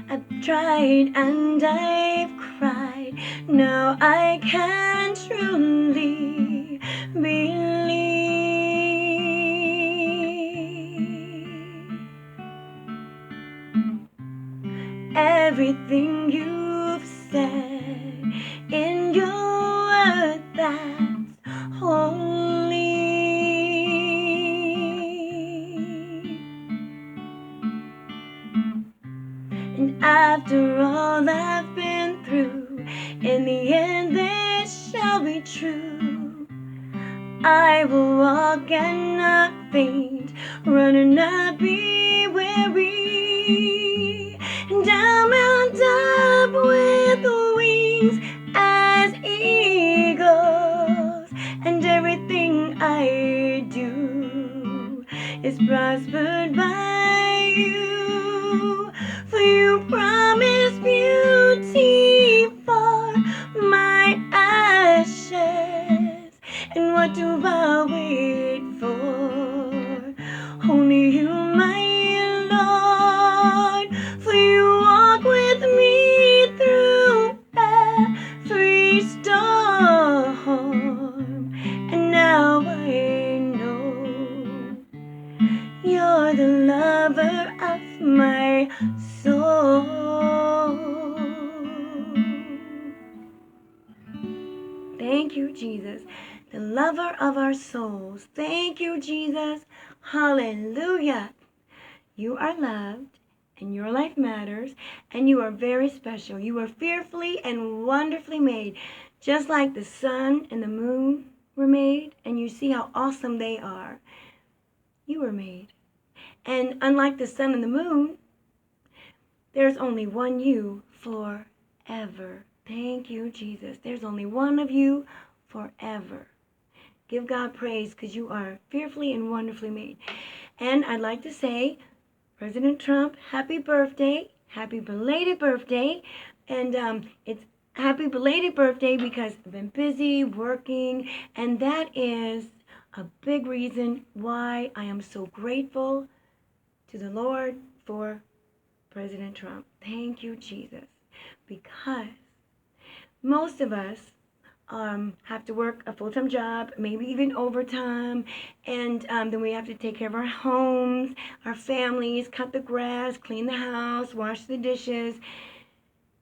I've tried and I've cried. Now I can truly believe everything you've said in your word that's holy. And after all I've been through, in the end this shall be true. I will walk and not faint, run and not be weary. And I'll mount up with wings as eagles, and everything I do is prospered by you. For you promise beauty for my ashes. And what do I wait for? Only you, my Lord. For you walk with me through every storm. And now I know you're the lover of my soul. Thank you, Jesus, the lover of our souls. Thank you, Jesus. Hallelujah. You are loved, and your life matters, and you are very special. You are fearfully and wonderfully made, just like the sun and the moon were made, and you see how awesome they are. You were made. And unlike the sun and the moon, there's only one you forever. Thank you, Jesus. There's only one of you forever. Give God praise because you are fearfully and wonderfully made. And I'd like to say, President Trump, happy birthday. Happy belated birthday. And it's happy belated birthday because I've been busy working. And that is a big reason why I am so grateful to the Lord for President Trump. Thank you, Jesus. Because most of us have to work a full-time job, maybe even overtime, and then we have to take care of our homes, our families, cut the grass, clean the house, wash the dishes,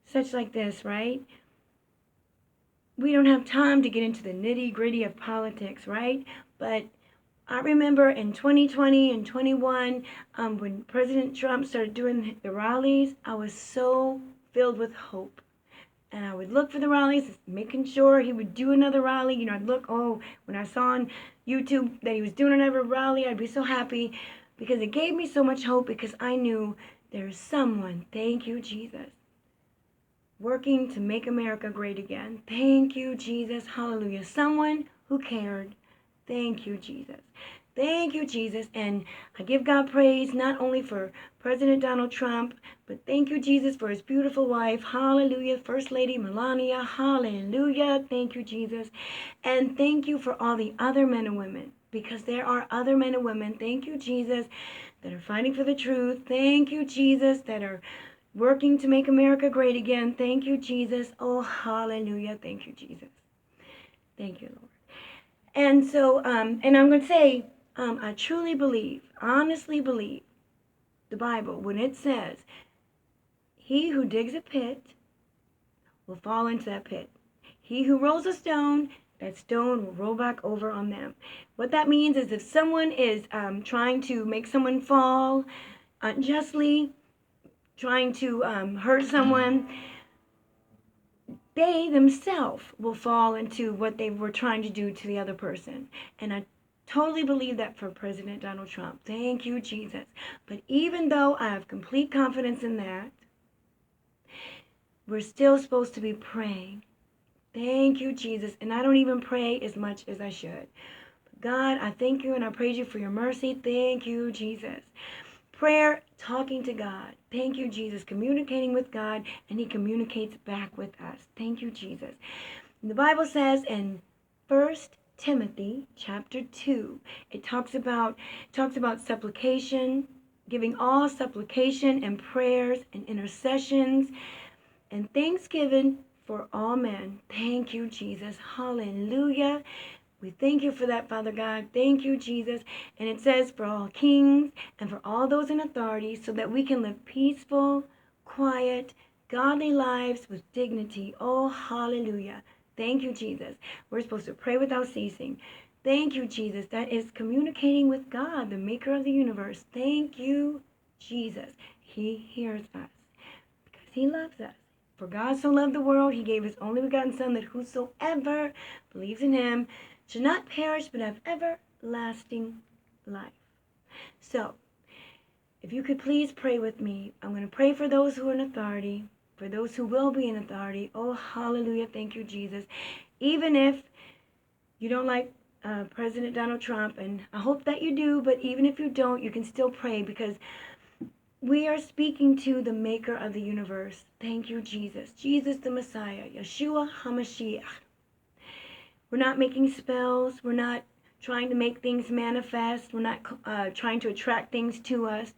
such like this, right? We don't have time to get into the nitty-gritty of politics, right? But I remember in 2020 and 21, when President Trump started doing the rallies, I was so filled with hope. And I would look for the rallies, making sure he would do another rally. You know, I'd look, when I saw on YouTube that he was doing another rally, I'd be so happy because it gave me so much hope because I knew there's someone, thank you, Jesus, working to make America great again. Thank you, Jesus. Hallelujah. Someone who cared. Thank you, Jesus. Thank you, Jesus. And I give God praise not only for President Donald Trump, but thank you, Jesus, for his beautiful wife. Hallelujah. First Lady Melania. Hallelujah. Thank you, Jesus. And thank you for all the other men and women, because there are other men and women, thank you, Jesus, that are fighting for the truth. Thank you, Jesus, that are working to make America great again. Thank you, Jesus. Oh, hallelujah. Thank you, Jesus. Thank you, Lord. And so, and I'm going to say, I truly believe, honestly believe, the Bible, when it says, he who digs a pit will fall into that pit. He who rolls a stone, that stone will roll back over on them. What that means is if someone is trying to make someone fall unjustly, trying to hurt someone, they themselves will fall into what they were trying to do to the other person. And I totally believe that for President Donald Trump. Thank you, Jesus. But even though I have complete confidence in that, we're still supposed to be praying. Thank you, Jesus. And I don't even pray as much as I should. But God, I thank you and I praise you for your mercy. Thank you, Jesus. Prayer, talking to God. Thank you, Jesus. Communicating with God, and he communicates back with us. Thank you, Jesus. The Bible says in 1 Timothy chapter 2, it talks about supplication, giving all supplication and prayers and intercessions and thanksgiving for all men. Thank you, Jesus. Hallelujah. We thank you for that, Father God. Thank you, Jesus. And it says for all kings and for all those in authority, so that we can live peaceful, quiet, godly lives with dignity. Oh, hallelujah. Thank you, Jesus. We're supposed to pray without ceasing. Thank you, Jesus. That is communicating with God, the maker of the universe. Thank you, Jesus. He hears us because he loves us. For God so loved the world, he gave his only begotten Son, that whosoever believes in him should not perish, but have everlasting life. So, if you could please pray with me. I'm going to pray for those who are in authority, for those who will be in authority. Oh, hallelujah. Thank you, Jesus. Even if you don't like President Donald Trump, and I hope that you do, but even if you don't, you can still pray, because we are speaking to the maker of the universe. Thank you, Jesus. Jesus the Messiah. YESHUA, HAMASHIACH. We're not making spells. We're not trying to make things manifest. We're not trying to attract things to us.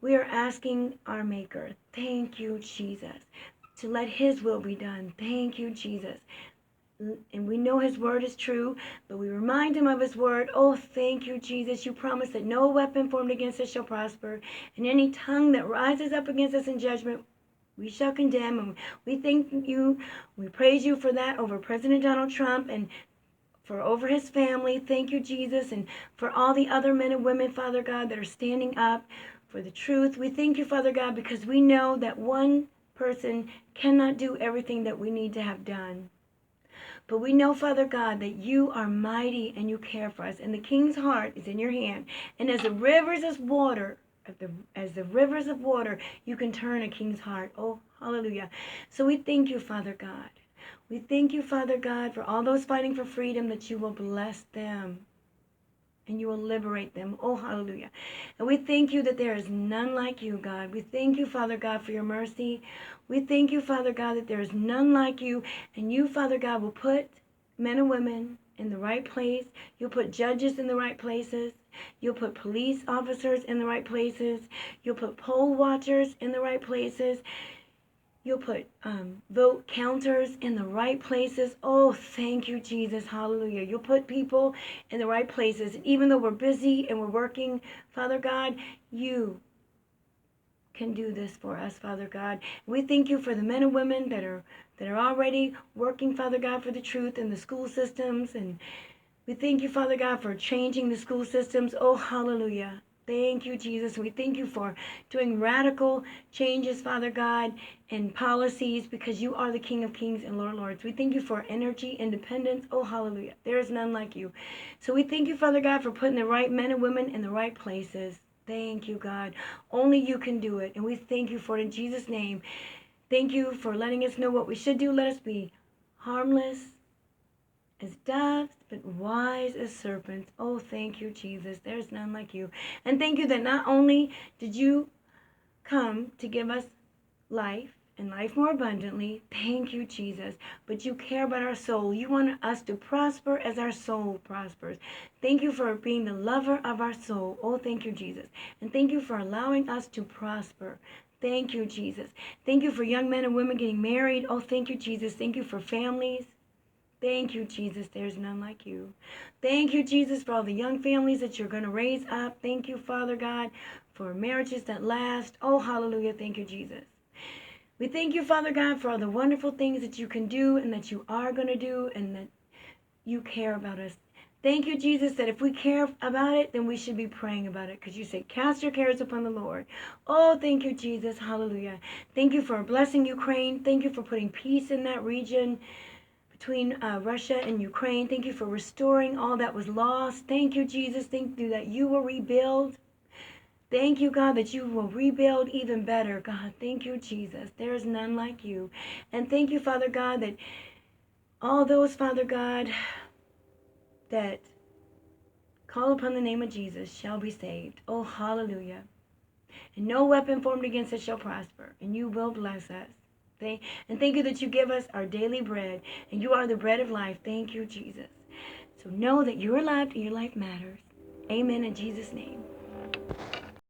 We are asking our maker, thank you, Jesus, to let his will be done. Thank you, Jesus. And we know his word is true, but we remind him of his word. Oh, thank you, Jesus. You promise that no weapon formed against us shall prosper, and any tongue that rises up against us in judgment we shall condemn. And we thank you, we praise you for that over President Donald Trump and for over his family. Thank you, Jesus, and for all the other men and women, Father God, that are standing up for the truth. We thank you, Father God, because we know that one person cannot do everything that we need to have done. But we know, Father God, that you are mighty and you care for us, and the king's heart is in your hand. And as the rivers of water, you can turn a king's heart. Oh, hallelujah. So we thank you, Father God. We thank you, Father God, for all those fighting for freedom, that you will bless them and you will liberate them. Oh, hallelujah. And we thank you that there is none like you, God. We thank you, Father God, for your mercy. We thank you, Father God, that there is none like you. And you, Father God, will put men and women in the right place. You'll put judges in the right places. You'll put police officers in the right places. You'll put poll watchers in the right places. You'll put vote counters in the right places. Oh, thank you, Jesus. Hallelujah. You'll put people in the right places. And even though we're busy and we're working, Father God, you can do this for us, Father God. We thank you for the men and women that are already working, Father God, for the truth in the school systems. And we thank you, Father God, for changing the school systems. Oh, hallelujah. Thank you, Jesus. We thank you for doing radical changes, Father God, in policies, because you are the King of Kings and Lord of Lords. We thank you for energy, independence. Oh, hallelujah. There is none like you. So we thank you, Father God, for putting the right men and women in the right places. Thank you, God. Only you can do it. And we thank you for it in Jesus' name. Thank you for letting us know what we should do. Let us be harmless as doves, but wise as serpents. Oh, thank you, Jesus. There's none like you. And thank you that not only did you come to give us life and life more abundantly, thank you, Jesus, but you care about our soul. You want us to prosper as our soul prospers. Thank you for being the lover of our soul. Oh, thank you, Jesus. And thank you for allowing us to prosper. Thank you, Jesus. Thank you for young men and women getting married. Oh, thank you, Jesus. Thank you for families. Thank you, Jesus. There's none like you. Thank you, Jesus, for all the young families that you're going to raise up. Thank you, Father God, for marriages that last. Oh, hallelujah. Thank you, Jesus. We thank you, Father God, for all the wonderful things that you can do and that you are going to do and that you care about us. Thank you, Jesus, that if we care about it, then we should be praying about it, because you say, cast your cares upon the Lord. Oh, thank you, Jesus. Hallelujah. Thank you for blessing Ukraine. Thank you for putting peace in that region between Russia and Ukraine. Thank you for restoring all that was lost. Thank you, Jesus. Thank you that you will rebuild. Thank you, God, that you will rebuild even better. God, thank you, Jesus. There is none like you. And thank you, Father God, that all those, Father God, that call upon the name of Jesus shall be saved. Oh, hallelujah. And no weapon formed against us shall prosper. And you will bless us. And thank you that you give us our daily bread. And you are the bread of life. Thank you, Jesus. So know that you're loved and your life matters. Amen in Jesus' name.